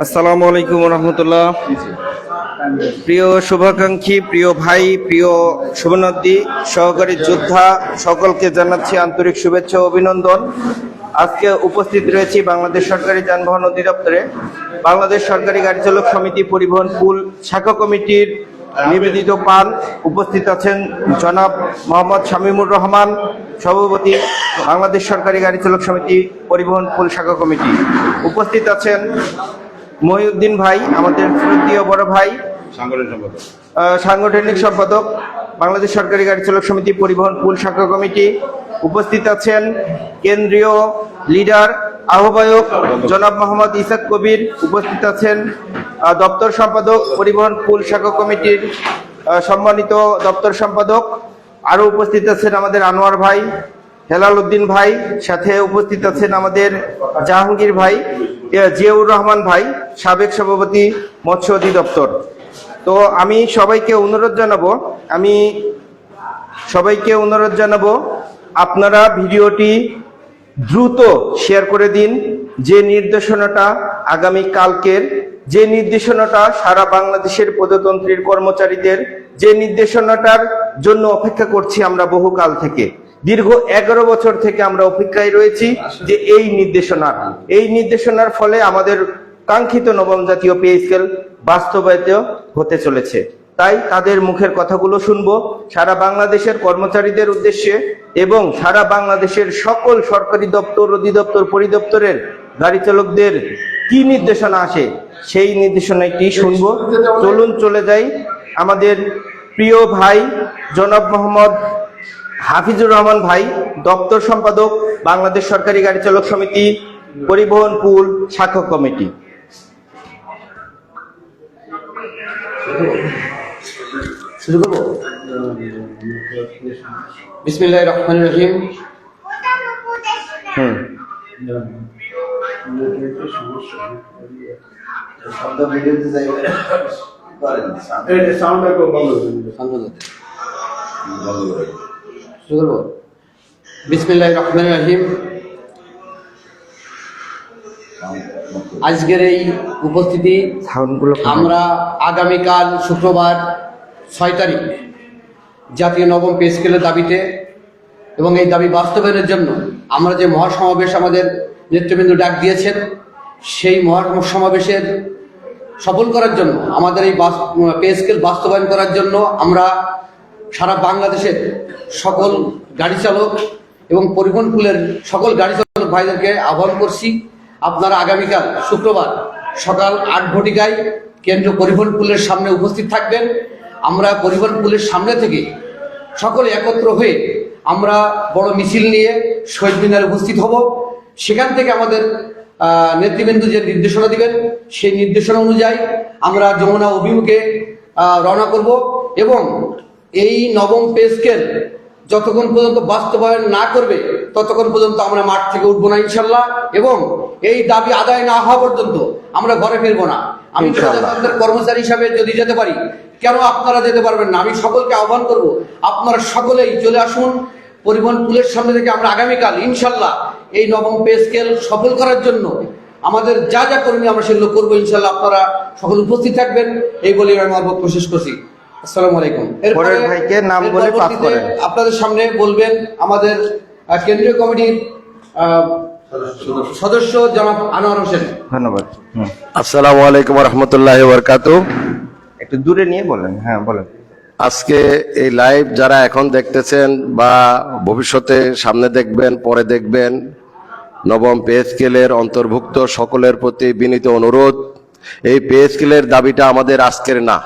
আসসালামু আলাইকুম রহমতুল্লাহ। প্রিয় শুভাকাঙ্ক্ষী, প্রিয় ভাই, প্রিয় শুভনন্দী, সহকারী যোদ্ধা সকলকে জানাচ্ছি আন্তরিক শুভেচ্ছা ও অভিনন্দন। আজকে উপস্থিত রয়েছি বাংলাদেশ সরকারি যানবাহন অধিদপ্তরে বাংলাদেশ সরকারি গাড়ি চালক সমিতি পরিবহন পুল শাখা কমিটির নিবেদিত পান। উপস্থিত আছেন জনাব মোহাম্মদ শামীমুর রহমান, সভাপতি বাংলাদেশ সরকারি গাড়ি চালক সমিতি পরিবহন পুল শাখা কমিটি। উপস্থিত আছেন মহিউদ্দিন ভাই, আমাদের শ্রদ্ধেয় বড় ভাই, সাংগঠনিক সম্পাদক বাংলাদেশ সরকারি গাড়ি চালক সমিতি পরিবহন পুল শাখা কমিটি। উপস্থিত আছেন কেন্দ্রীয় লিডার আহ্বায়ক জনাব মোহাম্মদ ইসাক কবির। উপস্থিত আছেন দপ্তর সম্পাদক পরিবহন পুল শাখা কমিটির সম্মানিত দপ্তর সম্পাদক। আরও উপস্থিত আছেন আমাদের আনোয়ার ভাই, হেলাল উদ্দিন ভাই, সাথে উপস্থিত আছেন আমাদের জাহাঙ্গীর ভাই, জিয়াউর রহমান ভাই, সাবেক সভাপতি মৎস্য অধিদপ্তর। তো আমি সবাইকে অনুরোধ জানাবো আপনারা ভিডিওটি দ্রুত শেয়ার করে দিন। যে নির্দেশনাটা আগামী কালকের, যে নির্দেশনাটা সারা বাংলাদেশের পদতন্ত্রের কর্মচারীদের, যে নির্দেশনাটার জন্য অপেক্ষা করছি আমরা বহুকাল থেকে, দীর্ঘ 11 বছর থেকে আমরা অপেক্ষায় রয়েছি যে এই নির্দেশনার ফলে আমাদের কাঙ্ক্ষিত নবম জাতীয় পে স্কেল বাস্তবায়িত হতে চলেছে। তাই তাদের মুখের কথাগুলো শুনবো সারা বাংলাদেশের কর্মচারীদের উদ্দেশ্যে এবং সারা বাংলাদেশের সকল সরকারি দপ্তর, অধিদপ্তর, পরিদপ্তরের গাড়ি চালকদের কি নির্দেশনা আসে সেই নির্দেশনাটি শুনবো। চলুন চলে যাই আমাদের প্রিয় ভাই জনাব মোহাম্মদ হাফিজুর রহমান ভাই, দপ্তর সম্পাদক বাংলাদেশ সরকারি গাড়ি চালক সমিতি পরিবহন পুল শাখা কমিটি। শুরু করব। বিসমিল্লাহির রহমানির রহিম। শুরু করব। বিসমিল্লাহির রহমানির রহিম। আজকের এই উপস্থিতি আমরা আগামীকাল শুক্রবার 6 তারিখ জাতীয় নবম পে স্কেলের দাবিতে এবং এই দাবি বাস্তবায়নের জন্য আমরা যে মহাসমাবেশ আমাদের নেতৃবৃন্দ ডাক দিয়েছেন, সেই মহাসমাবেশের সফল করার জন্য, আমাদের এই পে স্কেল বাস্তবায়ন করার জন্য আমরা সারা বাংলাদেশের সকল গাড়ি চালক এবং পরিবহন পুলের সকল গাড়ি চালক ভাইদেরকে আহ্বান করছি, আপনারা আগামীকাল শুক্রবার সকাল 8 ঘটিকায় কেন্দ্রীয় পরিবহন পুলের সামনে উপস্থিত থাকবেন। আমরা পরিবহন পুলের সামনে থেকে সকলে একত্র হয়ে আমরা বড় মিছিল নিয়ে শহীদ মিনারে উপস্থিত হব। সেখান থেকে আমাদের নেতৃবৃন্দ যে নির্দেশনা দিবেন সেই নির্দেশনা অনুযায়ী আমরা যমুনা অভিমুখে রওনা করব এবং এই নবম পে স্কেল যতক্ষণ পর্যন্ত বাস্তবায়ন না করবে ততক্ষণ পর্যন্ত আমরা মাঠ থেকে উঠবো না ইনশাল্লাহ, এবং এই দাবি আদায় না হওয়া পর্যন্ত আমরা ঘরে ফিরবো না। আমি কর্মচারী হিসাবে যদি যেতে পারি, কেন আপনারা যেতে পারবেন না? আমি সকলকে আহ্বান করব, আপনারা সকলেই চলে আসুন পরিবহন পুলের সামনে থেকে। আমরা আগামীকাল ইনশাল্লাহ এই নবম পে স্কেল সফল করার জন্য আমাদের যা যা করণীয় আমরা সেগুলো করবো ইনশাল্লাহ। আপনারা সকল উপস্থিত থাকবেন, এই বলে আমি আমার বক্তব্য শেষ করছি। আসসালামু আলাইকুম। এরপরে আপনাদের সামনে বলবেন আমাদের কেন্দ্রীয় কমিটির সদস্য জনাব আনোয়ার হোসেন। ধন্যবাদ। আসসালামু আলাইকুম ওয়া রাহমাতুল্লাহি ওয়া বারাকাতুহু। একটু দূরে নিয়ে বলেন। হ্যাঁ বলেন। আজকে এই লাইভ যারা এখন দেখতেছেন বা ভবিষ্যতে সামনে দেখবেন, পরে দেখবেন, নবম পে স্কেলের অন্তর্ভুক্ত সকলের প্রতি বিনীত অনুরোধ, এই পে স্কেলের দাবিটা আমাদের আজকের না,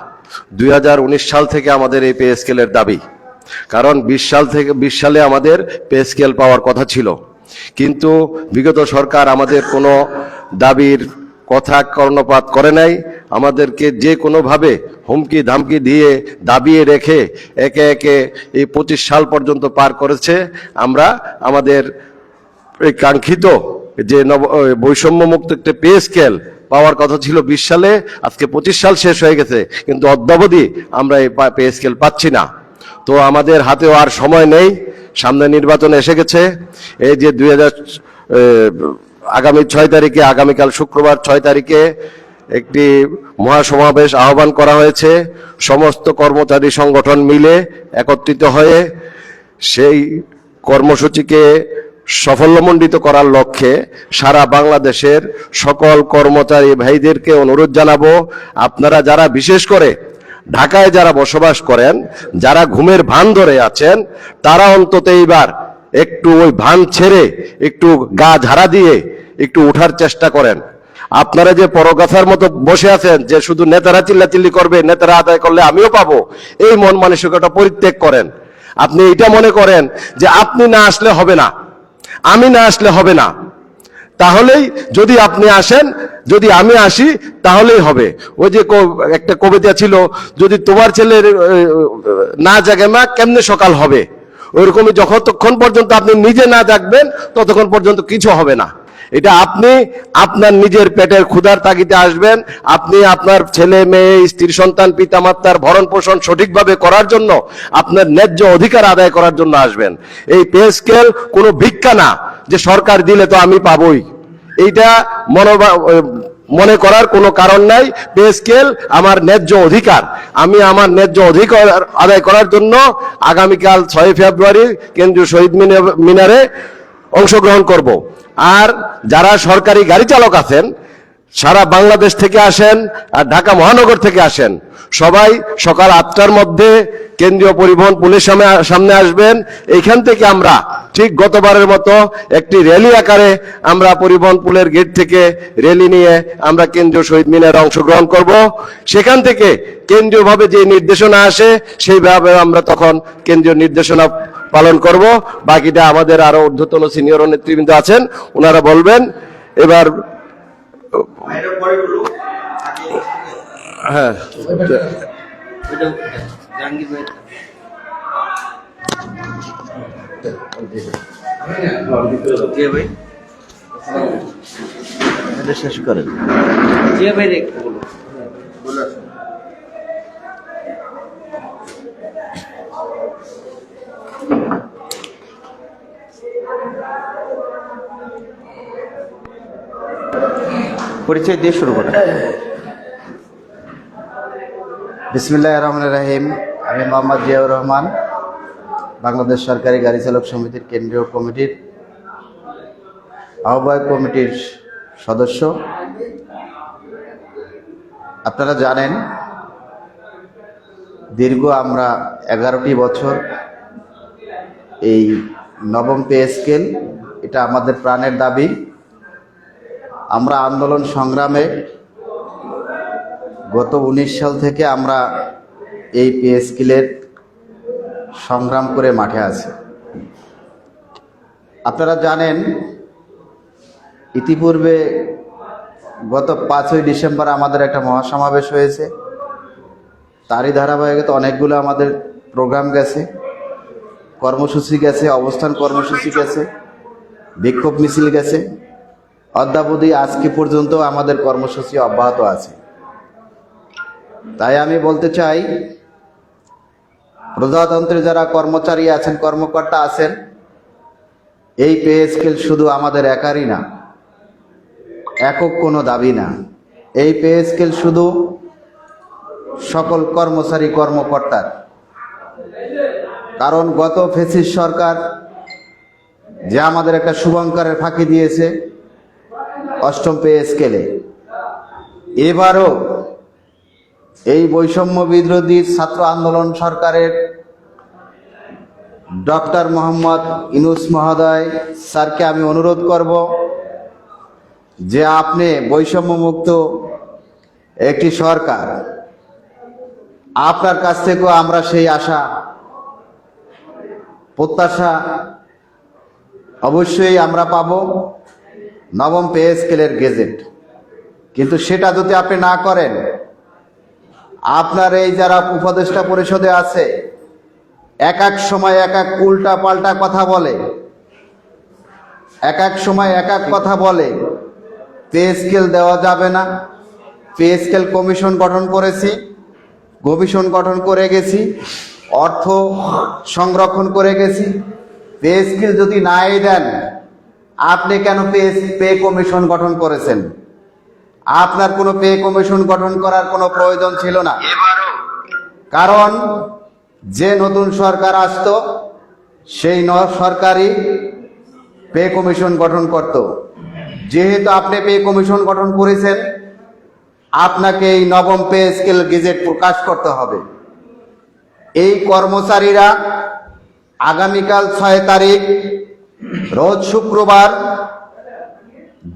2019 সাল থেকে আমাদের এই পে স্কেলের দাবি। কারণ 20 সালে আমাদের পে স্কেল পাওয়ার কথা ছিল, কিন্তু বিগত সরকার আমাদের কোনো দাবির কথা কর্ণপাত করে নাই। আমাদেরকে যে কোনোভাবে হুমকি ধামকি দিয়ে দাবিয়ে রেখে একে একে এই 25 সাল পর্যন্ত পার করেছে। আমরা আমাদের এই কাঙ্ক্ষিত যে বৈষম্যমুক্ত একটা পে স্কেল পাওয়ার কথা ছিল 20 সালে, আজকে 25 সাল শেষ হয়ে গেছে, কিন্তু অদ্যাবধি আমরা এই পে স্কেল পাচ্ছি না। তো আমাদের হাতেও আর সময় নেই, সামনে নির্বাচন এসে গেছে। এই যে আগামী 6 তারিখে, আগামীকাল শুক্রবার 6 তারিখে একটি মহাসমাবেশ আহ্বান করা হয়েছে। সমস্ত কর্মচারী সংগঠন মিলে একত্রিত হয়ে সেই কর্মসূচিকে সাফল্যমণ্ডিত করার লক্ষ্যে সারা বাংলাদেশের সকল কর্মচারী ভাইদেরকে অনুরোধ জানাবো, আপনারা যারা বিশেষ করে ঢাকায় যারা বসবাস করেন, যারা ঘুমের ভান ধরে আছেন, তারা অন্তত এইবার একটু ওই ভান ছেড়ে একটু গা ঝাড়া দিয়ে একটু উঠার চেষ্টা করেন। আপনারা যে পরগাছার মতো বসে আছেন যে শুধু নেতারা চিল্লাচিল্লি করবে, নেতারা আদায় করলে আমিও পাবো, এই মন মানসিকতা পরিত্যাগ করেন। আপনি এটা মনে করেন যে আপনি না আসলে হবে না, আমি না আসলে হবে না, তাহলেই যদি আপনি আসেন, যদি আমি আসি তাহলেই হবে। ওই যে একটা কবিতা ছিল, যদি তোমার ছেলের না জাগে মা কেমনে সকাল হবে, ওইরকমই যতক্ষণ পর্যন্ত আপনি নিজে না জাগবেন ততক্ষণ পর্যন্ত কিছু হবে না। এটা আপনি আপনার নিজের পেটের ক্ষুধার তাগিদে আসবেন, আপনি আপনার ছেলে মেয়ে স্ত্রী সন্তান পিতামাতার ভরণ পোষণ সঠিকভাবে করার জন্য, আপনার ন্যায্য অধিকার আদায় করার জন্য আসবেন। এই পে স্কেল কোনো ভিক্ষা না যে সরকার দিলে তো আমি পাবই, এইটা মনে করার কোনো কারণ নাই। পে স্কেল আমার ন্যায্য অধিকার, আমি আমার ন্যায্য অধিকার আদায় করার জন্য আগামীকাল 6 ফেব্রুয়ারি কেন্দ্রীয় শহীদ মিনারে অংশগ্রহণ করব। আর যারা সরকারি গাড়ি চালক আছেন, সারা বাংলাদেশ থেকে আসেন আর ঢাকা মহানগর থেকে আসেন, সবাই সকাল 8টার মধ্যে কেন্দ্রীয় পরিবহন পুলের সামনে আসবেন। এইখান থেকে আমরা ঠিক গতবারের মতো একটি র্যালি আকারে আমরা পরিবহন পুলের গেট থেকে র্যালি নিয়ে আমরা কেন্দ্রীয় শহীদ মিনারে অংশগ্রহণ করব। সেখান থেকে কেন্দ্রীয়ভাবে যে নির্দেশনা আসে সেইভাবে আমরা তখন কেন্দ্রীয় নির্দেশনা পালন করব। বাকিটা আমাদের আরো ঊর্ধ্বতন সিনিয়র নেতৃবৃন্দ আছেন, ওনারা বলবেন। এবার হ্যাঁ, শেষ করেন। পরিচয় দিয়ে শুরু করেন। বিসমিল্লাহির রহমানির রহিম। আমি মোহাম্মদ জিয়াউর রহমান, বাংলাদেশ সরকারি গাড়ি চালক সমিতির কেন্দ্রীয় কমিটির আহ্বায়ক কমিটির সদস্য। আপনারা জানেন, দীর্ঘ আমরা 11টি বছর এই নবম পে স্কেল, এটা আমাদের প্রাণের দাবি। আমরা আন্দোলন সংগ্রামে গত 19 সাল থেকে আমরা এই পে স্কেলের সংগ্রাম করে মাঠে আছি। আপনারা জানেন, ইতিপূর্বে গত 5ই ডিসেম্বর আমাদের একটা মহাসমাবেশ হয়েছে। তারই ধারাবাহিকতা অনেকগুলো আমাদের প্রোগ্রাম গেছে, কর্মসূচি গেছে, অবস্থান কর্মসূচি গেছে, বিক্ষোভ মিছিল গেছে। অদ্যাবধি আজকে পর্যন্ত আমাদের কর্মসূচি অব্যাহত আছে। তাই আমি বলতে চাই, প্রজাতন্ত্রে যারা কর্মচারী আছেন, কর্মকর্তা আছেন, এই পে স্কেল শুধু আমাদের একারই না, একক কোনো দাবি না। এই পে স্কেল শুধু সকল কর্মচারী কর্মকর্তার। কারণ গত ফ্যাসিস্ট সরকার যে আমাদের একটা শুভঙ্করের ফাঁকি দিয়েছে 8ম পে স্কেলে, এবারও এই বৈষম্য বিরোধী ছাত্র আন্দোলন সরকারের ডক্টর মোহাম্মদ ইউনূস মহোদয় স্যারকে আমি অনুরোধ করব যে আপনি বৈষম্য মুক্ত একটি সরকার, আপনার কাছ থেকেও আমরা সেই আশা প্রত্যাশা অবশ্যই আমরা পাব, নবম পে স্কেলের গেজেট। কিন্তু সেটা যদি আপনি না করেন, আপনার এই যারা উপদেষ্টা পরিষদে আছে, এক এক সময় এক এক উল্টা পাল্টা কথা বলে, এক এক সময় এক এক কথা বলে। পে স্কেল দেওয়া যাবে না, পে স্কেল কমিশন গঠন করেছি, কমিশন গঠন করে গেছি, অর্থ সংরক্ষণ করে গেছি। পে স্কেল যদি নাই দেন, আপনি কেন পে কমিশন গঠন করেছেন? আপনার কোনো পে কমিশন গঠন করার কোনো প্রয়োজন ছিল না। কারণ যে নতুন সরকার আসতো সেই সরকারই পে কমিশন গঠন করত। যেহেতু আপনি পে কমিশন গঠন করেছেন, আপনাকে এই নবম পে স্কেল গেজেট প্রকাশ করতে হবে। এই কর্মচারীরা আগামীকাল 6 তারিখ রোজ শুক্রবার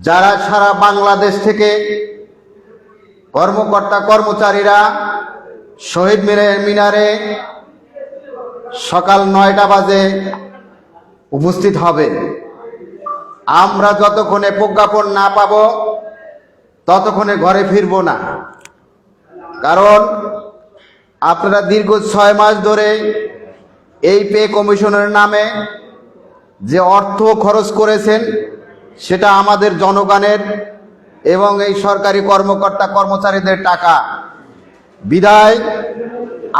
যারা সারা বাংলাদেশ থেকে কর্মচারীরা শহীদ মিনারে সকাল 9টা বাজে উপস্থিত হবে। আমরা যতক্ষণে প্রজ্ঞাপন না পাব ততক্ষণে ঘরে ফিরব না। কারণ আপনারা দীর্ঘ 6 মাস ধরে এই পে কমিশনের নামে যে অর্থ খরচ করেছেন সেটা আমাদের জনগণের এবং এই সরকারি কর্মচারীদের টাকা। বিধায়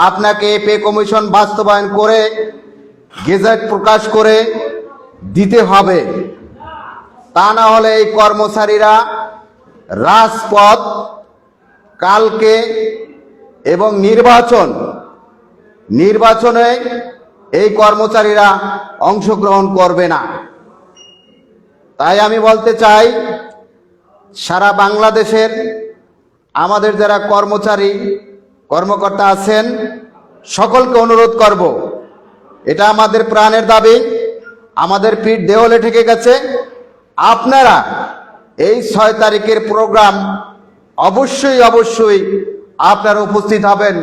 আপনাকে পে কমিশন বাস্তবায়ন করে গেজেট প্রকাশ করে দিতে হবে। তা না হলে এই কর্মচারীরা রাজপথ কালকে এবং নির্বাচনে এই কর্মচারীরা অংশগ্রহণ করবে না। তাই আমি বলতে চাই, সারা বাংলাদেশের আমাদের যারা কর্মকর্তা আছেন সকলকে অনুরোধ করব, এটা আমাদের প্রাণের দাবি, আমাদের পিঠ দেওয়ালে ঠেকে গেছে। আপনারা এই 6 তারিখের প্রোগ্রাম অবশ্যই আপনারা উপস্থিত হবেন।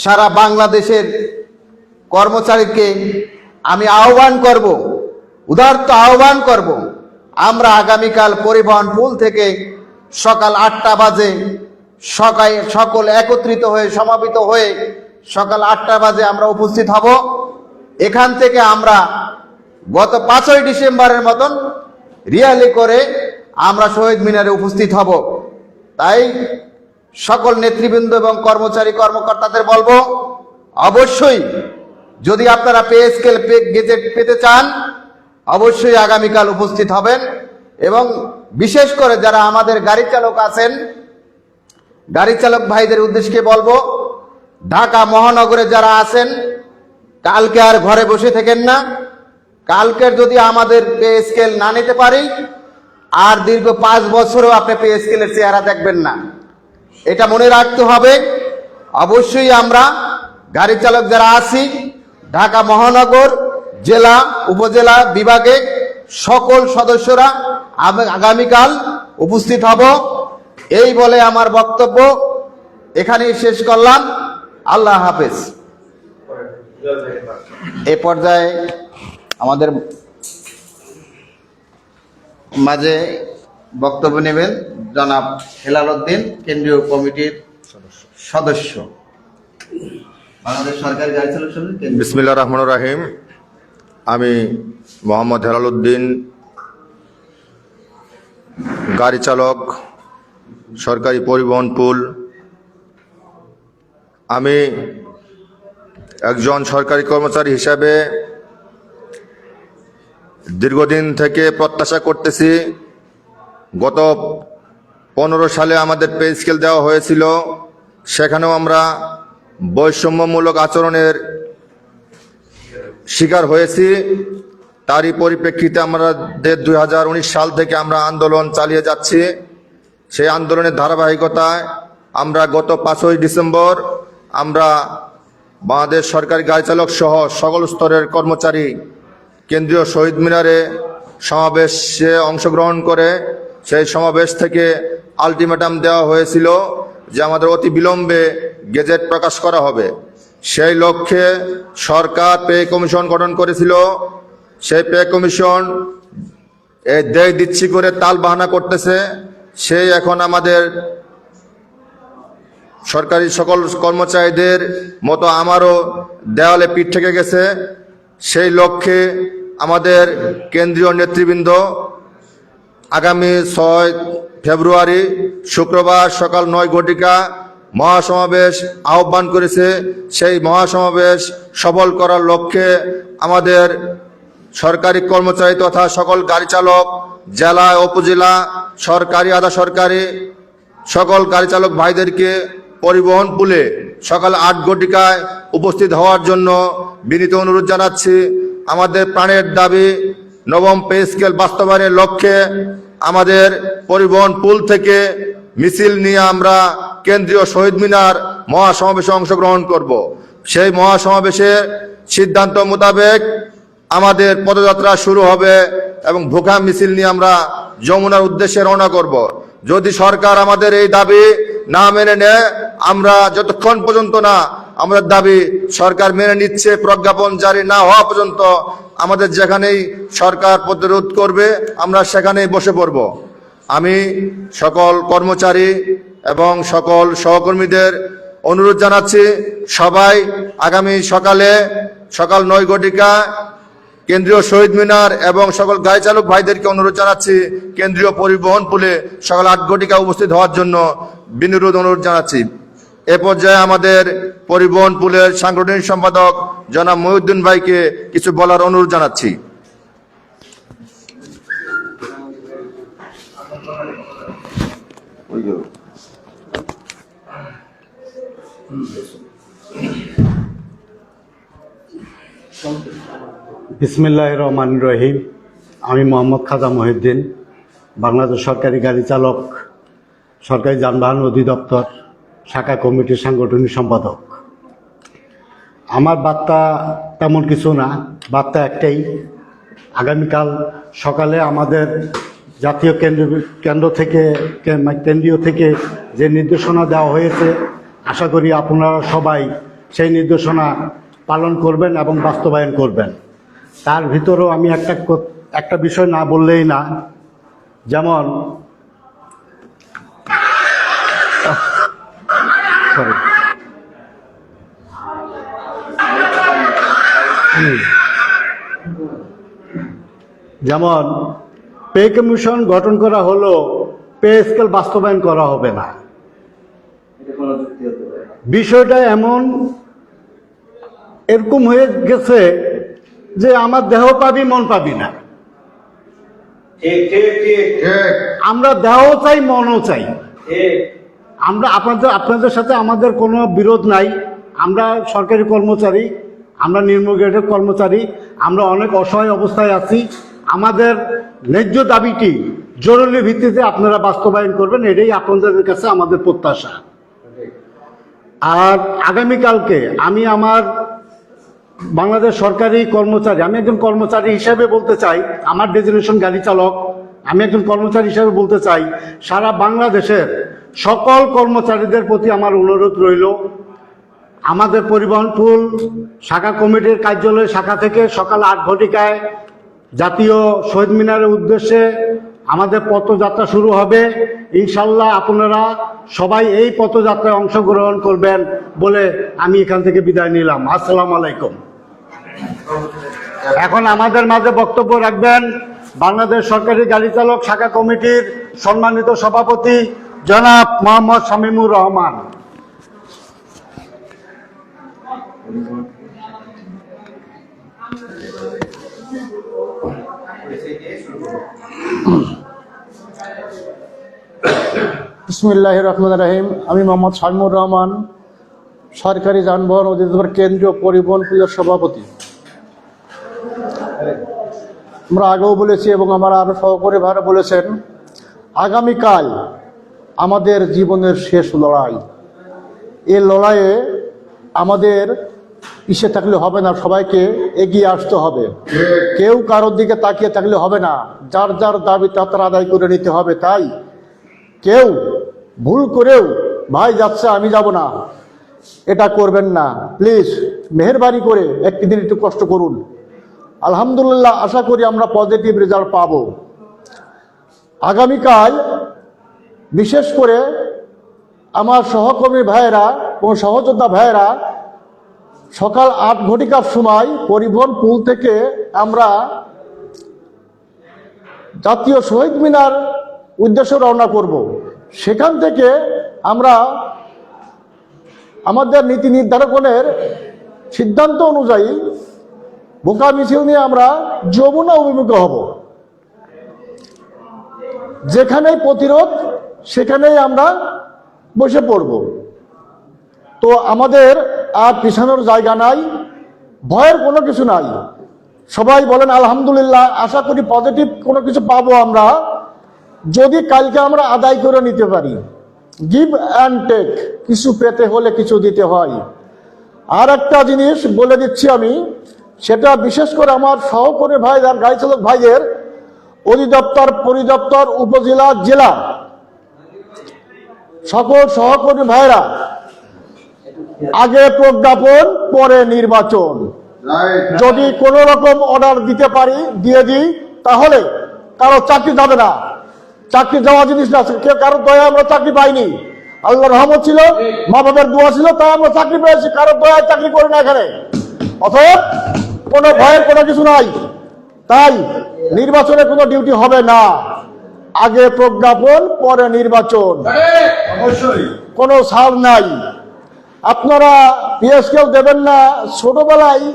সারা বাংলাদেশের কর্মচারীকে আমি আহ্বান করব, উদারত আহ্বান করব, আমরা আগামীকাল পরিবহন পুল থেকে সকাল 8টা বাজে সকল একত্রিত হয়ে সমাবেত হয়ে সকাল 8টা বাজে আমরা উপস্থিত হব। এখান থেকে আমরা গত 5ই ডিসেম্বরের মতন রিয়ালি করে আমরা শহীদ মিনারে উপস্থিত হব। তাই সকল নেতৃবৃন্দ এবং কর্মকর্তাদের বলবো, অবশ্যই যদি আপনারা পে স্কেল গেজেট পেতে চান অবশ্যই আগামীকাল উপস্থিত হবেন। এবং বিশেষ করে যারা আমাদের গাড়ি চালক আছেন, গাড়ি চালক ভাইদের উদ্দেশ্যে বলবো, ঢাকা মহানগরে যারা আছেন কালকে আর ঘরে বসে থাকেন না। কালকের যদি আমাদের পে স্কেল না নিতে পারি আর দীর্ঘ 5 বছরও আপনি পে স্কেলের চেহারা দেখবেন না, এটা মনে রাখতে হবে। অবশ্যই আমরা গাড়ি চালক যারা আছি ঢাকা মহানগর, জেলা, উপজেলা, বিভাগে সকল সদস্যরা আগামীকাল উপস্থিত হব। এই বলে আমার বক্তব্য এখানেই শেষ করলাম। আল্লাহ হাফেজ। এ পর্যায়ে আমাদের মাঝে বক্তব্য নেবেন জনাব হেলাল উদ্দিন, কেন্দ্রীয় কমিটির সদস্য, বাংলাদেশ সরকারি গাড়ি চালক সমিতি। বিসমিল্লাহির রহমানির রহিম। আমি মোহাম্মদ হেলাল উদ্দিন, গাড়ি চালক, সরকারি পরিবহন পুল। আমি একজন সরকারি কর্মচারী হিসাবে দীর্ঘদিন থেকে প্রত্যাশা করতেছি। গত 15 সালে আমাদের পে স্কেল দেওয়া হয়েছিল, সেখানেও আমরা বৈষম্যমূলক আচরণের শিকার হয়েছি। তারই পরিপ্রেক্ষিতে আমাদের 2019 সাল থেকে আমরা আন্দোলন চালিয়ে যাচ্ছি। সেই আন্দোলনের ধারাবাহিকতায় আমরা গত 5ই ডিসেম্বর আমরা বাংলাদেশ সরকারি গাড়ি চালক সহ সকল স্তরের কর্মচারী কেন্দ্রীয় শহীদ মিনারে সমাবেশে অংশগ্রহণ করে সেই সমাবেশ থেকে আলটিমেটাম দেওয়া হয়েছিল যে আমাদের অতি বিলম্বে গেজেট প্রকাশ করা হবে। সেই লক্ষ্যে সরকার পে কমিশন গঠন করেছিল। সেই পে কমিশন দেয় দিচ্ছি করে তাল বাহানা করতেছে। সেই এখন আমাদের সরকারি সকল কর্মচারীদের মতো আমারও দেওয়ালে পিঠ থেকে গেছে। সেই লক্ষ্যে আমাদের কেন্দ্রীয় নেতৃবৃন্দ আগামী 6 ফেব্রুয়ারি শুক্রবার সকাল 9 ঘটিকা মহাসমাবেশ আহ্বান করেছে। সেই মহাসমাবেশ সফল করার লক্ষ্যে আমাদের সরকারি কর্মচারী তথা সকল গাড়ি চালক জেলা উপজেলা সরকারি আধা সরকারি সকল গাড়ি চালক ভাইদেরকে পরিবহন পুলে সকাল 8 ঘটিকায় উপস্থিত হওয়ার জন্য বিনীত অনুরোধ জানাচ্ছি। আমাদের প্রাণের দাবি নবম পে স্কেল বাস্তবায়নের লক্ষ্যে আমাদের পরিবহন পুল থেকে মিছিল নিয়ে আমরা কেন্দ্রীয় শহীদ মিনার মহাসমাবেশে অংশগ্রহণ করব। সেই মহাসমাবেশের সিদ্ধান্ত মোতাবেক আমাদের পদযাত্রা শুরু হবে এবং ভোকা মিছিল নিয়ে আমরা যমুনার উদ্দেশ্যে রওনা করব। যদি সরকার আমাদের এই দাবি না মেনে নেয়, আমরা যতক্ষণ পর্যন্ত না আমাদের দাবি সরকার মেনে নিচ্ছে, প্রজ্ঞাপন জারি না হওয়া পর্যন্ত আমাদের যেখানেই সরকার প্রতিরোধ করবে আমরা সেখানেই বসে পড়ব। আমি সকল কর্মচারী এবং সকল সহকর্মীদের অনুরোধ জানাচ্ছি, সবাই আগামী সকাল 9 ঘটিকা কেন্দ্রীয় শহীদ মিনার এবং সকল গাড়ি চালক ভাইদেরকে অনুরোধ জানাচ্ছি কেন্দ্রীয় পরিবহন পুলে সকাল 8 ঘটিকা উপস্থিত হওয়ার জন্য বিনীত অনুরোধ জানাচ্ছি। এ পর্যায়ে আমাদের পরিবহন পুলের সাংগঠনিক সম্পাদক জনাব মহিউদ্দিন ভাইকে কিছু বলার অনুরোধ জানাচ্ছি। বিসমিল্লাহির রহমানির রহিম। আমি মোহাম্মদ খাজা মহিউদ্দিন, বাংলাদেশ সরকারি গাড়ি চালক সরকারি যানবাহন অধিদপ্তর শাখা কমিটির সাংগঠনিক সম্পাদক। আমার বার্তা তেমন কিছু না, বার্তা একটাই, আগামীকাল সকালে আমাদের জাতীয় কেন্দ্রীয় থেকে যে নির্দেশনা দেওয়া হয়েছে, আশা করি আপনারা সবাই সেই নির্দেশনা পালন করবেন এবং বাস্তবায়ন করবেন। তার ভিতরেও আমি একটা বিষয় না বললেই না, যেমন পে কমিশন গঠন করা হলো, পে স্কেল বাস্তবায়ন করা হবে না। বিষয়টা এরকম হয়ে গেছে যে আমার দেহ পাবি মন পাবি না। আমরা দেহ চাই, মনও চাই। আমরা আপনাদের সাথে আমাদের কোনো বিরোধ নাই। আমরা সরকারি কর্মচারী, আমরা নিম্ন গ্রেডের কর্মচারী, আমরা অনেক অসহায় অবস্থায় আছি। আমাদের ন্যায্য দাবিটি জরুরি ভিত্তিতে আপনারা বাস্তবায়ন করবেন, এটাই আপনাদের কাছে আমাদের প্রত্যাশা। আর আগামীকালকে আমি আমার বাংলাদেশ সরকারি কর্মচারী, আমি একজন কর্মচারী হিসেবে বলতে চাই, আমার ডেজিগনেশন গাড়ি চালক, আমি একজন কর্মচারী হিসেবে বলতে চাই, সারা বাংলাদেশের সকল কর্মচারীদের প্রতি আমার অনুরোধ রইল, আমাদের পরিবহন পুল শাখা কমিটির কার্যালয় শাখা থেকে সকাল 8 ঘটিকায় জাতীয় শহীদ মিনারের উদ্দেশ্যে আমাদের পথযাত্রা শুরু হবে। ইনশাল্লাহ আপনারা সবাই এই পথযাত্রায় অংশগ্রহণ করবেন বলে আমি এখান থেকে বিদায় নিলাম। আসসালামু আলাইকুম। এখন আমাদের মাঝে বক্তব্য রাখবেন বাংলাদেশ সরকারি গাড়ি চালক শাখা কমিটির সম্মানিত সভাপতি জনাব মোহাম্মদ শামীমুর রহমান। বিসমিল্লাহির রহমানির রহিম। আমি মোহাম্মদ শামীমুর রহমান, সরকারি যানবাহন অধিদপ্তর কেন্দ্রীয় পরিবহন পুলের সভাপতি। আমরা আগেও বলেছি এবং আমার আরও সহকর্মী ভাইরা বলেছেন, আগামীকাল আমাদের জীবনের শেষ লড়াই। এই লড়াইয়ে আমাদের পিছিয়ে থাকলে হবে না, সবাইকে এগিয়ে আসতে হবে। কেউ কারোর দিকে তাকিয়ে থাকলে হবে না, যার যার দাবি তার আদায় করে নিতে হবে। তাই কেউ ভুল করেও ভাই যাচ্ছে আমি যাব না, এটা করবেন না প্লিজ। মেহেরবানি করে একটি দিন একটু কষ্ট করুন। আলহামদুলিল্লাহ, আশা করি আমরা পজিটিভ রেজাল্ট পাব। আগামীকাল বিশেষ করে আমার সহকর্মী ভাইয়েরা ও সহযোদ্ধা ভাইয়েরা সকাল 8 ঘটিকার সময় পরিবহন পুল থেকে আমরা জাতীয় শহীদ মিনার উদ্দেশ্যে রওনা করব। সেখান থেকে আমরা আমাদের নীতি নির্ধারকের সিদ্ধান্ত অনুযায়ী বোকা মিছিল নিয়ে আমরা যমুনা অভিমুখে হব। যেখানেই প্রতিরোধ সেখানেই আমরা বসে পড়ব। তো আমাদের আর পিছানোর জায়গা নাই, ভয়ের কোনো কিছু নাই। সবাই বলেন আলহামদুলিল্লাহ। আশা করি পজিটিভ কোনো কিছু পাবো আমরা যদি কালকে আমরা আদায় করে নিতে পারি। গিভ অ্যান্ড টেক, কিছু পেতে হলে কিছু দিতে হয়। আর একটা জিনিস বলে দিচ্ছি আমি, সেটা বিশেষ করে আমার সহকর্মী ভাই আর গাড়ি চালক ভাইদের অধিদপ্তর, পরিদপ্তর, উপজেলা, জেলা সকল সহকর্মী ভাইরা, আগে প্রজ্ঞাপন পরে নির্বাচন। যদি কোনো রকম অর্ডার দিতে পারি, দিয়ে দিই, তাহলে কারো চাকরি যাবে না। চাকরি যাওয়া জিনিস না, কেউ কারো দয়া আমরা চাকরি পাইনি। আল্লাহর রহমত ছিল, মা বাবার দোয়া ছিল, তাই আমরা চাকরি পেয়েছি। কারো দয়ায় চাকরি করি না এখানে। অতএব কোনো ভয়ের কোনো কিছু নাই। তাই নির্বাচনে কোনো ডিউটি হবে না, আগে প্রজ্ঞাপন পরে নির্বাচন, কোনো ছাড় নাই। আপনারা পিএসকেও দেবেন না। ছোটবেলায়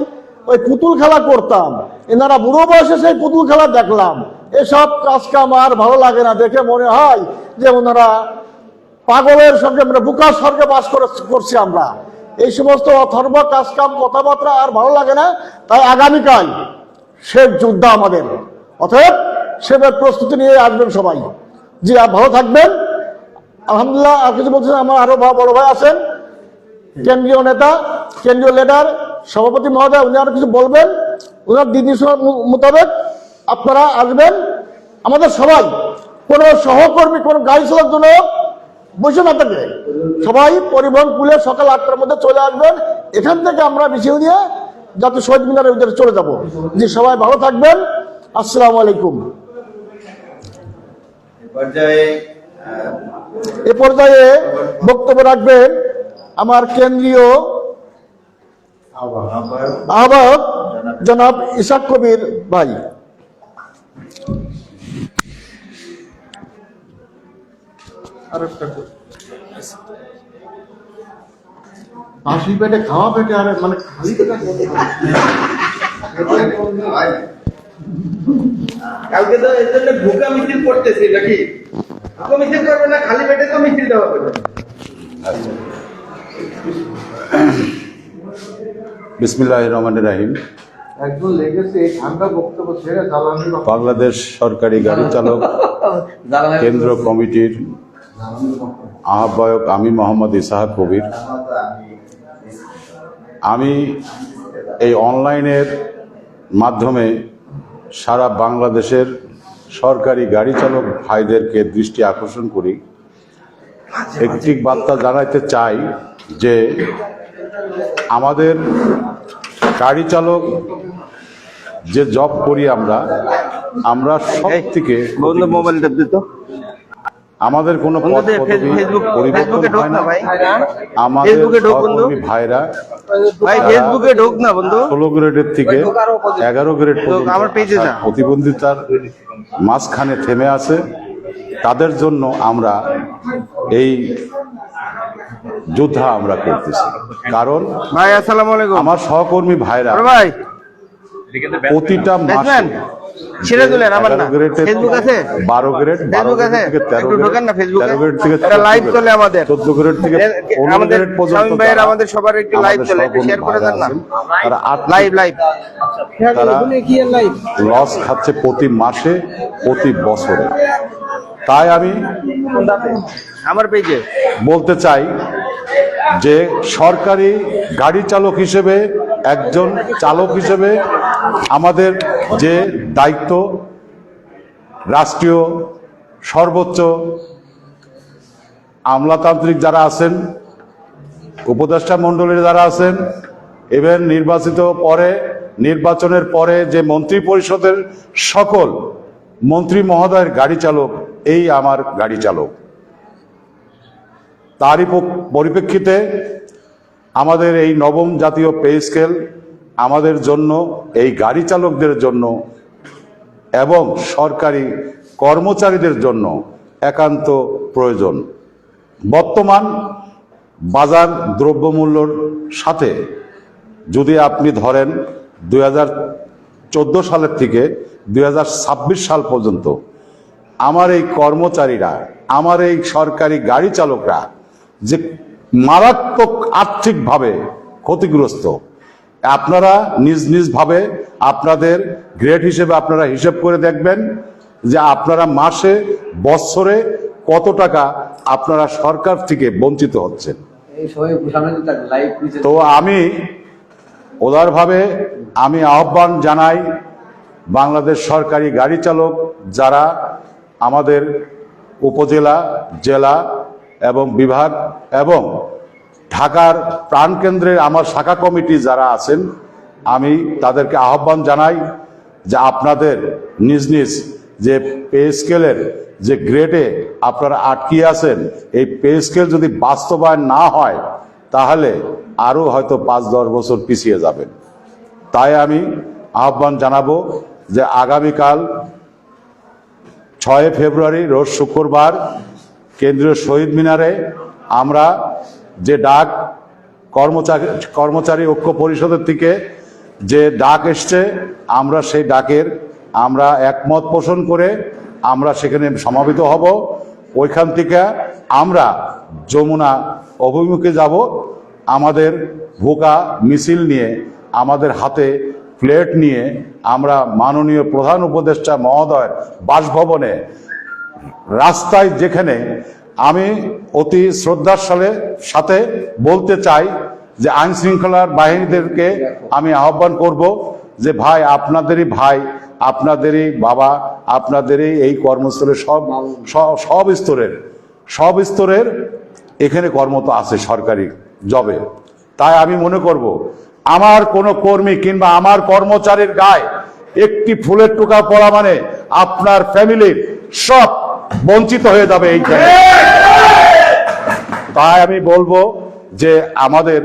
ওই পুতুল খেলা করতাম, এনারা বুড়ো বয়সে সেই পুতুল খেলা দেখলাম। এসব কাজকাম আর ভালো লাগে না, দেখে মনে হয় যে ওনারা পাগলের সঙ্গে, মানে বুকার স্বর্গে বাস করছি আমরা। এই সমস্ত অথর্ব কাজকাম কথাবার্তা আর ভালো লাগে না। তাই আগামীকাল শেষ যুদ্ধ আমাদের, অতএব সেবার প্রস্তুতি নিয়ে আসবেন সবাই। জি, আর ভালো থাকবেন। আলহামদুলিল্লাহ। আর কিছু বলছেন, আমার আরো বড় ভাই আছেন, কেন্দ্রীয় নেতা, কেন্দ্রীয় লিডার, সভাপতি মহোদয়, উনি আরো কিছু বলবেন। ওনার নির্দেশনা মোতাবেক আপনারা আসবেন। আমাদের সবাই, কোনো সহকর্মী, কোনো গাড়ি চালার জন্য বসে না থাকে, সবাই পরিবহন পুলে সকাল 8টার মধ্যে চলে আসবেন। এখান থেকে আমরা মিছিল নিয়ে যাতে শহীদ মিনারের ভিতরে চলে যাব। জি, সবাই ভালো থাকবেন। আসসালামু আলাইকুম। এ পর্যায়ে বক্তব্য রাখবেন আমার কেন্দ্রীয় আহ্বায়ক জনাব ইসাক কবির ভাই। বাসি পেটে খাওয়া পেটে, আর মানে খালি পেটে কালকে তো এর জন্য ভুকা মিছিল করতেছি নাকি? ভুকা মিছিল করবে না, খালি পেটে তো মিছিল দেওয়া হবে। বিসমিল্লাহির রহমানির রহিম। একজন লেগেছে ঠান্ডা বক্তব্য ছেড়ে জ্বালানি। বাংলাদেশ সরকারি গাড়ি চালক কেন্দ্র কমিটির আহ্বায়ক আমি মোহাম্মদ ইসাহাক কবির। আমি এই অনলাইনের মাধ্যমে সারা বাংলাদেশের সরকারি গাড়ি চালক ভাইদেরকে দৃষ্টি আকর্ষণ করি। একটি বার্তা জানাইতে চাই যে আমাদের গাড়ি চালক যে জব করি আমরা সব থেকে মোবাইলটা দিত আমাদের কোনো পদ পদবি পরিবর্তন হয় না। আমাদের সহকর্মী ভাইরা ফেসবুকে ঢোক না বন্ধু, 16 গ্রেডের থেকে 11 গ্রেড পর্যন্ত প্রতিবন্ধিতার মাঝখানে থেমে আছে। তাদের জন্য আমরা এই যোদ্ধা আমরা করতেছি। কারণ ভাই আসসালামু আলাইকুম, আমার সহকর্মী ভাইরা ভাই প্রতিটা মাসে ছেড়ে দিলেন আমার না। 11 গ্রেড ফেসবুক আছে, 12 গ্রেড, 12 গ্রেড থেকে 13 গ্রেড, ঢোকেন না ফেসবুকে, 13 গ্রেড থেকে এটা লাইভ চলে আমাদের 14 গ্রেড থেকে 15 গ্রেড পর্যন্ত শামীম ভাইয়ের আমাদের সবার একটু লাইভ চলে, একটু শেয়ার করে দেন না। লাইভ তারা লস খাচ্ছে প্রতি মাসে, প্রতি বছরে। তাই আমি আমার পেজে বলতে চাই যে সরকারি গাড়ি চালক হিসেবে, একজন চালক হিসেবে আমাদের যে দায়িত্ব, রাষ্ট্রীয় সর্বোচ্চ আমলাতান্ত্রিক যারা আছেন, উপদেষ্টা মণ্ডলীর যারা আছেন, ইভেন নির্বাচনের পরে যে মন্ত্রী পরিষদের সকল মন্ত্রী মহোদয়ের গাড়ি চালক এই আমার গাড়ি চালক। তারই পরিপ্রেক্ষিতে আমাদের এই নবম জাতীয় পে স্কেল আমাদের জন্য, এই গাড়ি চালকদের জন্য এবং সরকারি কর্মচারীদের জন্য একান্ত প্রয়োজন। বর্তমান বাজার দ্রব্যমূল্যর সাথে যদি আপনি ধরেন 2014 সালের থেকে 2026 সাল পর্যন্ত আমার এই কর্মচারীরা, আমার এই সরকারি গাড়ি চালকরা যে মারাত্মক আর্থিকভাবে ক্ষতিগ্রস্ত, আপনারা নিজ নিজ ভাবে আপনাদের গ্রেড হিসেবে আপনারা হিসেব করে দেখবেন যে আপনারা মাসে বছরে কত টাকা আপনারা সরকার থেকে বঞ্চিত হচ্ছেন। তো আমি উদারভাবে আমি আহ্বান জানাই বাংলাদেশ সরকারি গাড়ি চালক যারা আমাদের উপজেলা, জেলা এবং বিভাগ এবং ঢাকার প্রাণকেন্দ্রের আমার শাখা কমিটি যারা আছেন, আমি তাদেরকে আহ্বান জানাই যে আপনাদের নিজ নিজ যে পে স্কেলের যে গ্রেডে আপনারা আটকিয়ে আছেন, এই পে স্কেল যদি বাস্তবায়ন না হয় তাহলে আরও হয়তো 5-10 বছর পিছিয়ে যাবেন। তাই আমি আহ্বান জানাবো যে আগামীকাল 6 ফেব্রুয়ারি রোজ শুক্রবার কেন্দ্রীয় শহীদ মিনারে আমরা যে ডাক কর্মচারী ঐক্য পরিষদের থেকে যে ডাক এসছে, আমরা সেই ডাকের আমরা একমত পোষণ করে আমরা সেখানে সমাবেত হব। ওইখান থেকে আমরা যমুনা অভিমুখে যাব। আমাদের ভোকা মিছিল নিয়ে, আমাদের হাতে প্লেট নিয়ে আমরা মাননীয় প্রধান উপদেষ্টা মহোদয়ের বাসভবনে রাস্তায়, যেখানে আমি অতি শ্রদ্ধার সাথে বলতে চাই যে আইন শৃঙ্খলার বাহিনীদেরকে আমি আহ্বান করব যে ভাই, আপনাদেরই ভাই, আপনাদেরই বাবা, আপনাদেরই এই কর্মস্থলে সব স্তরের এখানে কর্মত আছে সরকারি জবে। তাই আমি মনে করব আমার কোনো কর্মী কিংবা আমার কর্মচারীর গায়ে একটি ফুলের টোকা পড়া মানে আপনার ফ্যামিলির সব বঞ্চিত হয়ে যাবে এইখানে। তাই আমি বলবো যে আমাদের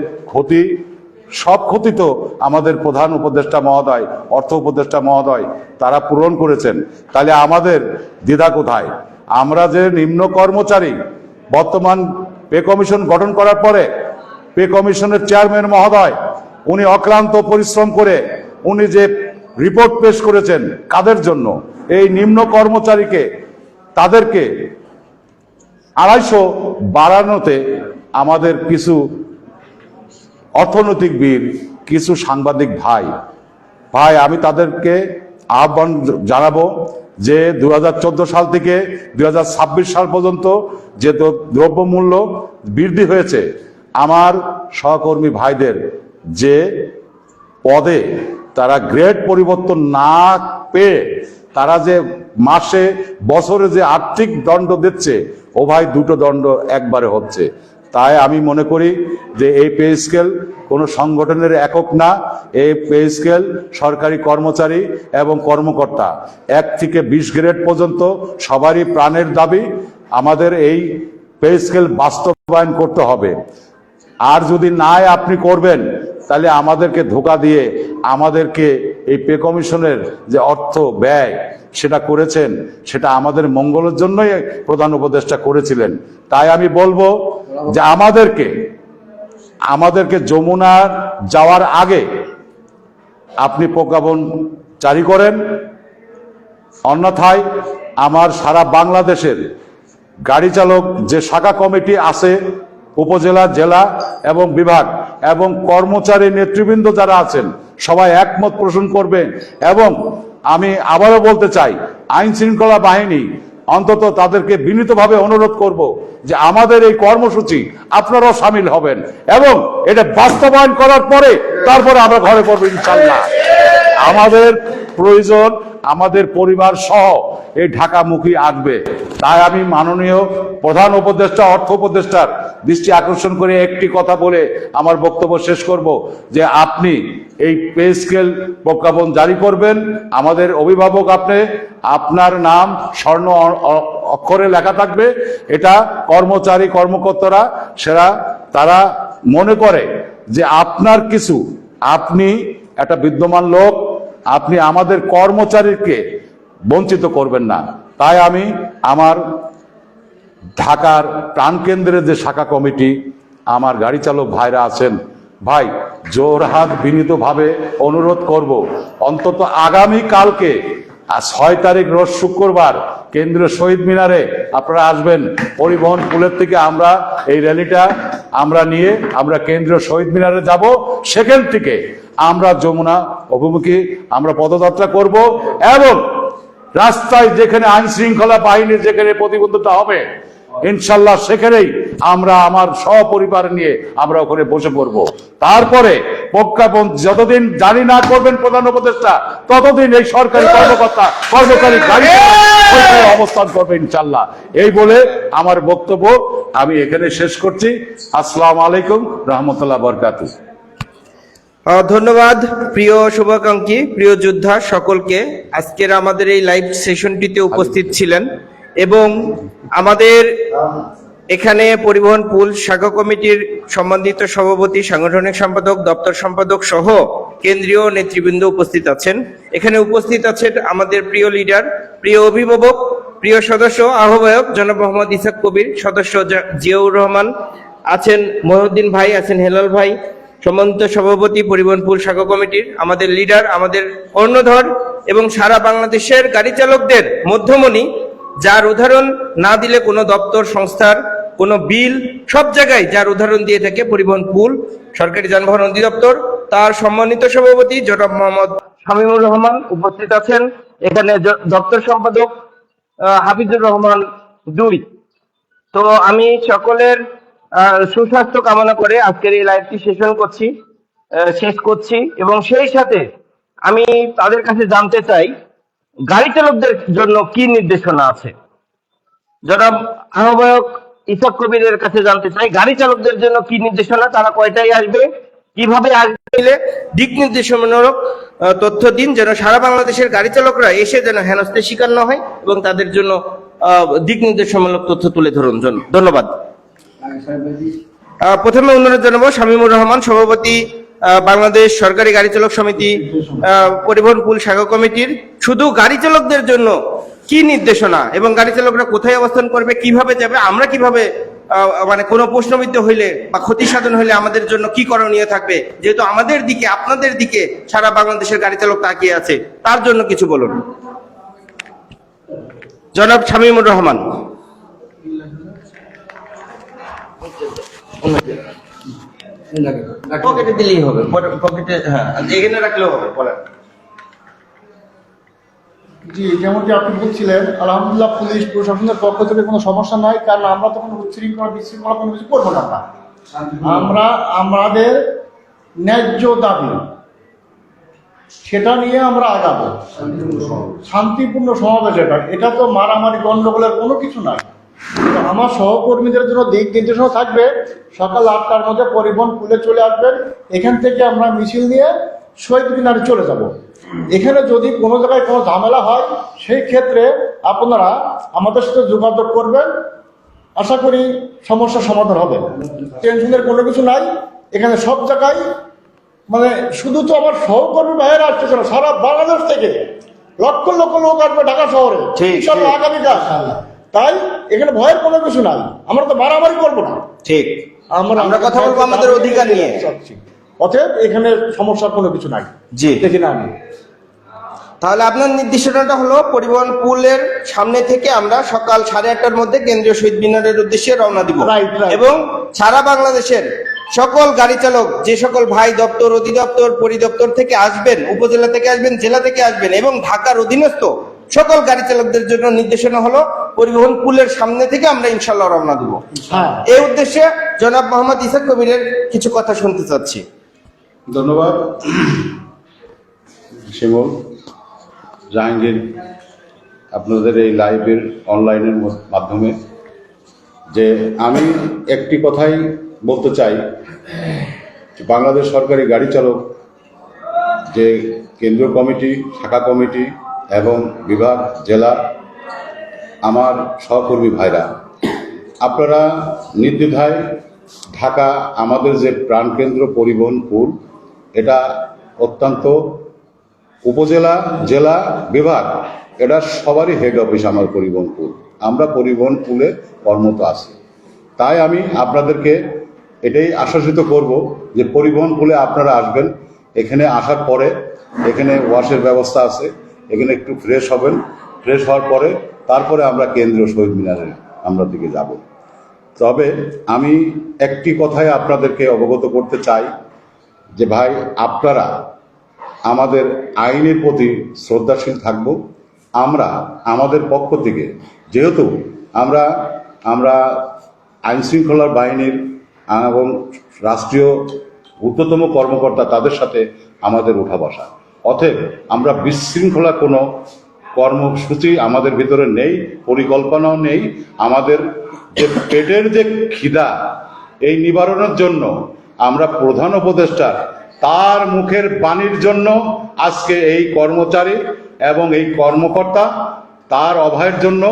সব ক্ষতি তো আমাদের প্রধান উপদেষ্টা মহোদয়, অর্থ উপদেষ্টা মহোদয় তারা পূরণ করেছেন। তাহলে আমাদের দ্বিধা কোথায়? আমরা যে নিম্ন কর্মচারী, বর্তমান পে কমিশন গঠন করার পরে পে কমিশনের চেয়ারম্যান মহোদয় উনি অক্লান্ত পরিশ্রম করে উনি যে রিপোর্ট পেশ করেছেন, কাদের জন্য? এই নিম্ন কর্মচারীকে, তাদেরকে 250 বাড়ানোতে আমাদের কিছু অর্থনৈতিকবিদ, কিছু সাংবাদিক ভাই আমি তাদেরকে আহ্বান জানাবো যে 2014 সাল থেকে 2026 সাল পর্যন্ত যে দ্রব্যমূল্য বৃদ্ধি হয়েছে, আমার সহকর্মী ভাইদের যে পদে তারা গ্রেড পরিবর্তন না পেয়ে তারা যে মাসে বছরে যে আর্থিক দণ্ড দিচ্ছে, ও ভাই, 2টো দণ্ড একবারে হচ্ছে। তাই আমি মনে করি যে এই পে স্কেল কোনো সংগঠনের একক না, এই পে স্কেল সরকারি কর্মচারী এবং কর্মকর্তা 1 থেকে 20 গ্রেড পর্যন্ত সবারই প্রাণের দাবি। আমাদের এই পে স্কেল বাস্তবায়ন করতে হবে। আর যদি নাই আপনি করবেন, তাহলে আমাদেরকে ধোঁকা দিয়ে আমাদেরকে এই পে কমিশনের যে অর্থ ব্যয় সেটা করেছেন, সেটা আমাদের মঙ্গলের জন্যই প্রধান উপদেষ্টা করেছিলেন। তাই আমি বলবো যে আমাদেরকে যমুনার যাওয়ার আগে আপনি প্রজ্ঞাপন জারি করেন, অন্যথায় আমার সারা বাংলাদেশের গাড়ি চালক যে শাখা কমিটি আছে, উপজেলা, জেলা এবং বিভাগ এবং কর্মচারী নেতৃবৃন্দ যারা আছেন, সবাই একমত পোষণ করবে। এবং আমি আবারও বলতে চাই, আইন শৃঙ্খলা বাহিনী অন্তত তাদেরকে বিনীতভাবে অনুরোধ করব যে আমাদের এই কর্মসূচি আপনারাও সামিল হবেন এবং এটা বাস্তবায়ন করার পরে তারপরে আমরা ঘরে পড়বো ইনশাল্লাহ। আমাদের প্রয়োজন আমাদের পরিবার সহ এই ঢাকামুখী আসবে। তাই আমি মাননীয় প্রধান উপদেষ্টা, অর্থ উপদেষ্টার দৃষ্টি আকর্ষণ করে একটি কথা বলে আমার বক্তব্য শেষ করব যে আপনি এই পে স্কেল প্রজ্ঞাপন জারি করবেন। আমাদের অভিভাবক আপনার নাম স্বর্ণ অক্ষরে লেখা থাকবে। এটা কর্মচারী কর্মকর্তারা তারা মনে করে যে আপনার কিছু, আপনি একটা বিদ্যমান লোক, আপনি আমাদের কর্মচারীকে বঞ্চিত করবেন না। তাই আমি আমার ঢাকার প্রাণকেন্দ্রের যে শাখা কমিটি, আমার গাড়ি চালক ভাইরা আছেন, ভাই জোরহাত বিনীতভাবে অনুরোধ করব, অন্তত আগামী কালকে 6 তারিখ রোজ শুক্রবার কেন্দ্রীয় শহীদ মিনারে আপনারা আসবেন। পরিবহন পুলের থেকে আমরা এই র্যালিটা আমরা নিয়ে আমরা কেন্দ্রীয় শহীদ মিনারে যাব। সেখান থেকে আমরা যমুনা অভিমুখী আমরা পদযাত্রা করব এবং রাস্তায় যেখানে আইন শৃঙ্খলা বাহিনীর যেখানে প্রতিবন্ধতা হবে ইনশাল্লাহ সেখানেই আমরা আমার সপরিবার নিয়ে আমরা ওখানে বসে পড়ব। তারপরে প্রজ্ঞাপন যতদিন জারি না করবেন প্রধান উপদেষ্টা ততদিন এই সরকারি কর্মকর্তা কর্মচারী গাড়ি অবস্থান করবে ইনশাল্লাহ। এই বলে আমার বক্তব্য আমি এখানে শেষ করছি। আসসালামু আলাইকুম রহমতুল্লাহ বরকাতুহ। ধন্যবাদ প্রিয় শুভাকাঙ্ক্ষী, প্রিয় যোদ্ধা সকলকে আজকের আমাদের এই লাইভ সেশনটিতে উপস্থিত ছিলেন এবং আমাদের এখানে পরিবহন পুল শাখা কমিটির সম্মানিত সভাপতি, সাংগঠনিক সম্পাদক, দপ্তর সম্পাদক সহ কেন্দ্রীয় নেতৃবৃন্দ উপস্থিত আছেন। এখানে উপস্থিত আছেন আমাদের প্রিয় লিডার, প্রিয় অভিভাবক, প্রিয় সদস্য আহ্বায়ক জনাব মোহাম্মদ ইসাক কবির, সদস্য জিয়াউর রহমান আছেন, মহিউদ্দিন ভাই আছেন, হেলাল ভাই, সম্মানিত সভাপতি পরিবহন পুল শাখা কমিটির, আমাদের লিডার, আমাদের কর্ণধর এবং সারা বাংলাদেশের গাড়ি চালকদের মধ্যমণি, যার উদাহরণ না দিলে কোনো দপ্তর সংস্থার কোনো বিল সব জায়গায় যার উদাহরণ দিয়ে থাকে পরিবহন পুল সরকারি যানবাহন অধিদপ্তর, তার সম্মানিত সভাপতি জনাব মোহাম্মদ শামীমুর রহমান উপস্থিত আছেন। এখানে দপ্তর সম্পাদক হাফিজুর রহমান 2। তো আমি সকলের সুস্বাস্থ্য কামনা করে আজকের এই লাইভটি শেষ করছি এবং সেই সাথে আমি তাদের কাছে জানতে চাই গাড়ি চালকদের জন্য কি নির্দেশনা আছে। জনাব আহ্বায়ক ইসাক কবিরের কাছে জানতে চাই গাড়ি চালকদের জন্য কি নির্দেশনা, তারা কয়টায় আসবে, কিভাবে আসবে, দিক নির্দেশনামূলক তথ্য দিন যেন সারা বাংলাদেশের গাড়ি চালকরা এসে যেন হেনস্থার শিকার না হয় এবং তাদের জন্য দিক নির্দেশনামূলক তথ্য তুলে ধরুন। ধন্যবাদ। প্রথমে অনুরোধ জানাবো শামীমুর রহমান, সভাপতি বাংলাদেশ সরকারি গাড়ি চালক সমিতি পরিবহন পুল শাখা কমিটির, শুধু গাড়ি চালকদের জন্য কি নির্দেশনা এবং গাড়ি চালকরা কোথায় অবস্থান করবে, কিভাবে যাবে, আমরা কিভাবে মানে কোনো প্রশ্নবিদ্ধ হইলে বা ক্ষতি সাধন হইলে আমাদের জন্য কি করণীয় থাকবে, যেহেতু আমাদের দিকে আপনাদের দিকে সারা বাংলাদেশের গাড়ি চালক তাকিয়ে আছে, তার জন্য কিছু বলুন। জনাব শামীমুর রহমান। পকেটে দিলেই হবে, পকেটে, হ্যাঁ এখানে রাখলেও হবে, বলেন। জি, যেমনটি আপনি বলছিলেন, আলহামদুলিল্লাহ পুলিশ প্রশাসনের পক্ষ থেকে কোনো সমস্যা নাই, কারণ আমরা তো কোনো উচ্ছৃঙ্খলা বিশৃঙ্খলা কোনো কিছু করবো না। আমরা আমাদের ন্যায্য দাবি সেটা নিয়ে আমরা আগাবো। শান্তিপূর্ণ সমাবেশ, এটা তো মারামারি গন্ডগোলের কোনো কিছু নাই। আমার সহকর্মীদের জন্য দিক নির্দেশনা থাকবে, সকাল 8টার মধ্যে পরিবহন পুলে চলে আসবেন। এখান থেকে আমরা মিছিল নিয়ে শহীদ মিনারে চলে যাব। এখানে যদি কোনো জায়গায় কোনো ঝামেলা হয় সেই ক্ষেত্রে আপনারা আমাদের সাথে যোগাযোগ করবেন, আশা করি সমস্যার সমাধান হবে। টেনশনের কোনো কিছু নাই। এখানে সব জায়গায় মানে শুধু তো আমার সহকর্মী ভাইয়েরা আসতেছে না, সারা বাংলাদেশ থেকে লক্ষ লক্ষ লোক আসবে ঢাকা শহরে আগামীকাল। তাই এখানে ভয়ের কোনো কিছু নাই, আমরা তো মারামারি করবো না। ঠিক, আমরা কথা বলবো আমাদের অধিকার নিয়ে। অতএব এখানে সমস্যার কোনো কিছু নাই। জি, দেখি না আমি। তাহলে আপনার নির্দেশনাটা হলো পরিবহন পুলের সামনে থেকে আমরা সকাল 8:30টার মধ্যে কেন্দ্রীয় শহীদ মিনারের উদ্দেশ্যে রওনা দিব এবং সারা বাংলাদেশের সকল গাড়ি চালক, যে সকল ভাই দপ্তর, অধিদপ্তর, পরিদপ্তর থেকে আসবেন, উপজেলা থেকে আসবেন, জেলা থেকে আসবেন এবং ঢাকার অধীনস্থ সকল গাড়ি চালকদের জন্য নির্দেশনা হলো পরিবহন পুলের সামনে থেকে আমরা ইনশাল্লাহ রওনা দিব। এই উদ্দেশ্যে জনাব মোহাম্মদ ইসাক কবিরের কিছু কথা শুনতে চাচ্ছি। ধন্যবাদ শিমুল, জাহাঙ্গীর, আপনাদের এই লাইভের অনলাইনের মাধ্যমে যে আমি একটি কথাই বলতে চাই, বাংলাদেশ সরকারি গাড়ি চালক যে কেন্দ্রীয় কমিটি, শাখা কমিটি এবং বিভাগ, জেলা, আমার সহকর্মী ভাইরা, আপনারা নির্দ্বিধায় ঢাকা আমাদের যে প্রাণকেন্দ্র পরিবহন পুল, এটা অত্যন্ত উপজেলা, জেলা, বিভাগ, এটা সবারই হেড অফিস আমার পরিবহন পুল। আমরা পরিবহন পুলে কর্মরত আছি। তাই আমি আপনাদেরকে এটাই আশ্বাসিত করব যে পরিবহন পুলে আপনারা আসবেন। এখানে আসার পরে এখানে ওয়াশের ব্যবস্থা আছে, এখানে একটু ফ্রেশ হবেন, ফ্রেশ হওয়ার পরে তারপরে আমরা কেন্দ্রীয় শহীদ মিনারে আমরা দিকে যাব। তবে আমি একটি কথাই আপনাদেরকে অবগত করতে চাই যে ভাই, আপনারা আমাদের আইনের প্রতি শ্রদ্ধাশীল থাকব। আমরা আমাদের পক্ষ থেকে, যেহেতু আমরা আইন শৃঙ্খলা বাহিনীর এবং রাষ্ট্রীয় ঊর্ধ্বতম কর্মকর্তা, তাদের সাথে আমাদের উঠা বসা, অতএব আমরা বিশৃঙ্খলা কোনো কর্মসূচি আমাদের ভিতরে নেই, পরিকল্পনাও নেই। আমাদের যে পেটের যে খিদা, এই নিবারণের জন্য আমরা প্রধান উপদেষ্টা তার মুখের বাণীর জন্য আজকে এই কর্মচারী এবং এই কর্মকর্তা তার অভয়ের জন্য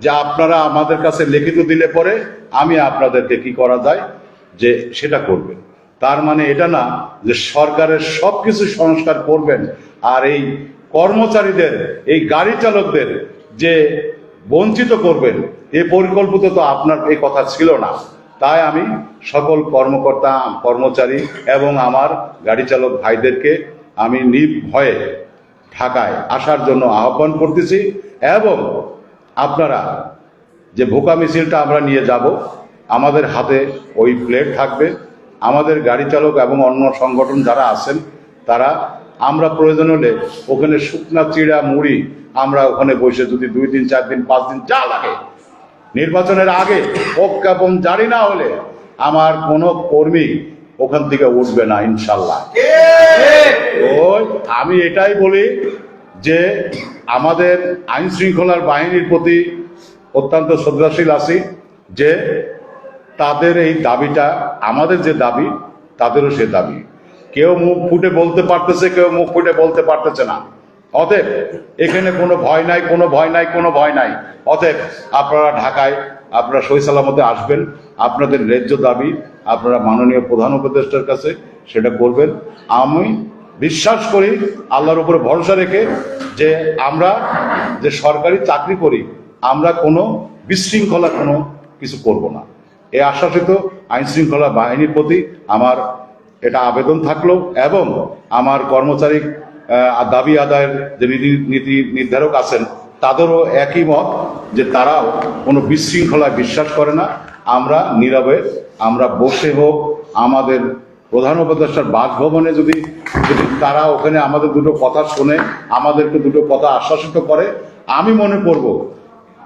যে আপনারা আমাদের কাছে লিখিত দিলে পরে আমি আপনাদেরকে কি করা যায় যে সেটা করবেন। তার মানে এটা না যে সরকারের সবকিছু সংস্কার করবেন আর এই কর্মচারীদের, এই গাড়ি চালকদের যে বঞ্চিত করবেন, এই পরিকল্পিত তো আপনার এই কথা ছিল না। তাই আমি সকল কর্মকর্তা, কর্মচারী এবং আমার গাড়ি চালক ভাইদেরকে আমি নির্ভয়ে ঢাকায় আসার জন্য আহ্বান করতেছি। এবং আপনারা যে ভোকা মিছিলটা আমরা নিয়ে যাব, আমাদের হাতে ওই প্লেট থাকবে। আমাদের গাড়ি চালক এবং অন্য সংগঠন যারা আছেন তারা, আমরা প্রয়োজন হলে ওখানে শুকনা চিড়া মুড়ি আমরা ওখানে বসে যদি 2 দিন 4 দিন 5 দিন যা লাগে, নির্বাচনের আগে প্রজ্ঞাপন জারি না হলে আমার কোনো কর্মী ওখান থেকে উঠবে না ইনশাল্লাহ। ওই আমি এটাই বলি যে আমাদের আইন শৃঙ্খলার বাহিনীর প্রতি অত্যন্ত শ্রদ্ধাশীল আছি যে তাদের এই দাবিটা, আমাদের যে দাবি তাদেরও সে দাবি। কেউ মুখ ফুটে বলতে পারতেছে, কেউ মুখ ফুটে বলতে পারতেছে না। অতএব এখানে কোনো ভয় নাই, কোনো ভয় নাই, কোনো ভয় নাই। অতএব আপনারা ঢাকায় আপনারা সহি সালামতে আসবেন, আপনাদের ন্যায্য দাবি আপনারা মাননীয় প্রধান উপদেষ্টার কাছে সেটা করবেন। আমি বিশ্বাস করি আল্লাহর উপরে ভরসা রেখে যে আমরা যে সরকারি চাকরি করি, আমরা কোনো বিশৃঙ্খলা কোনো কিছু করব না। এই আশ্বাসিত আইন শৃঙ্খলা বাহিনীর প্রতি আমার এটা আবেদন থাকলো এবং আমার কর্মচারী দাবি আদায়ের যে নীতি নির্ধারক আছেন তাদেরও একই মত যে তারাও কোনো বিশৃঙ্খলায় বিশ্বাস করে না। আমরা নীরবে আমরা বসে হোক, আমাদের প্রধান উপদেষ্টার বাসভবনে যদি তারা ওখানে আমাদের দুটো কথা শুনে, আমাদেরকে দুটো কথা আশ্বাসিত করে, আমি মনে করব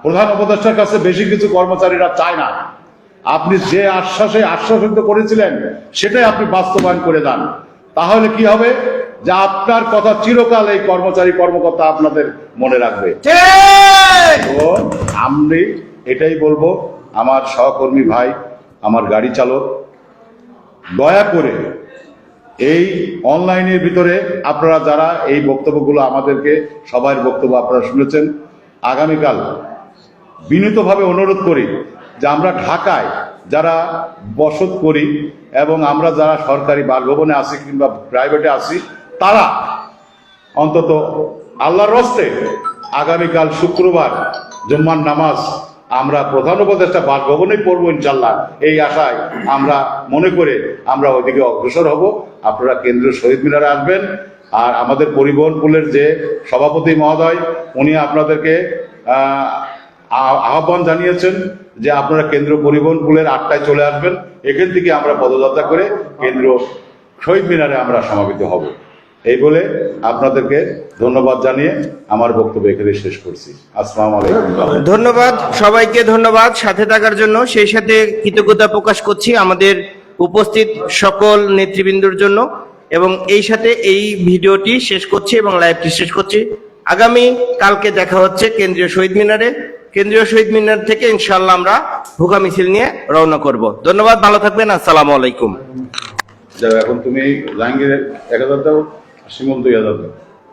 প্রধান উপদেষ্টার কাছে বেশি কিছু কর্মচারীরা চায় না। আপনি যে আশ্বাসিত করেছিলেন সেটাই আপনি বাস্তবায়ন করে দেন, তাহলে কি হবে যে আপনার কথা চিরকাল এই কর্মচারী কর্মকর্তা আপনাদের মনে রাখবে। তো আমি এটাই বলবো আমার সহকর্মী ভাই, আমার গাড়ি চালক, দয়া করে এই অনলাইনের ভিতরে আপনারা যারা এই বক্তব্যগুলো আমাদেরকে সবার বক্তব্য আপনারা শুনেছেন, আগামীকাল বিনীতভাবে অনুরোধ করি যে আমরা ঢাকায় যারা বসত করি এবং আমরা যারা সরকারি বাসভবনে আছি কিংবা প্রাইভেটে আছি, তারা অন্তত আল্লাহর রস্তে আগামীকাল শুক্রবার জুম্মার নামাজ আমরা প্রধান উপদেষ্টা বাসভবনেই পড়বো ইনশাল্লাহ। এই আশায় আমরা মনে করে আমরা ওইদিকে অগ্রসর হব। আপনারা কেন্দ্রীয় শহীদ মিনারে আসবেন। আর আমাদের পরিবহন পুলের যে সভাপতি মহোদয়, উনি আপনাদেরকে আহ্বান জানিয়েছেন যে আপনারা কেন্দ্রীয় পরিবহন পুলের 8টায় চলে আসবেন। এখান থেকে আমরা পদযাত্রা করে কেন্দ্রীয় শহীদ মিনারে আমরা সমাবেত হব। এই বলে আপনাদেরকে ধন্যবাদ জানিয়ে আমার বক্তব্য এখানে শেষ করছি। আসসালামু আলাইকুম। ধন্যবাদ সবাইকে, ধন্যবাদ সাথে থাকার জন্য। সেই সাথে কৃতজ্ঞতা প্রকাশ করছি আমাদের উপস্থিত সকল নেতৃবৃন্দর জন্য এবং এই সাথে এই ভিডিওটি শেষ করছি এবং লাইভটি শেষ করছি। আগামী কালকে দেখা হচ্ছে কেন্দ্রীয় শহীদ মিনারে। কেন্দ্রীয় শহীদ মিনার থেকে ইনশাআল্লাহ আমরা ভোকা মিছিল নিয়ে রওনা করব। ধন্যবাদ, ভালো থাকবেন। আসসালামু আলাইকুম। এখন তুমি জাহাঙ্গীরের 1000 দাও, শিমুল 2000 দাও।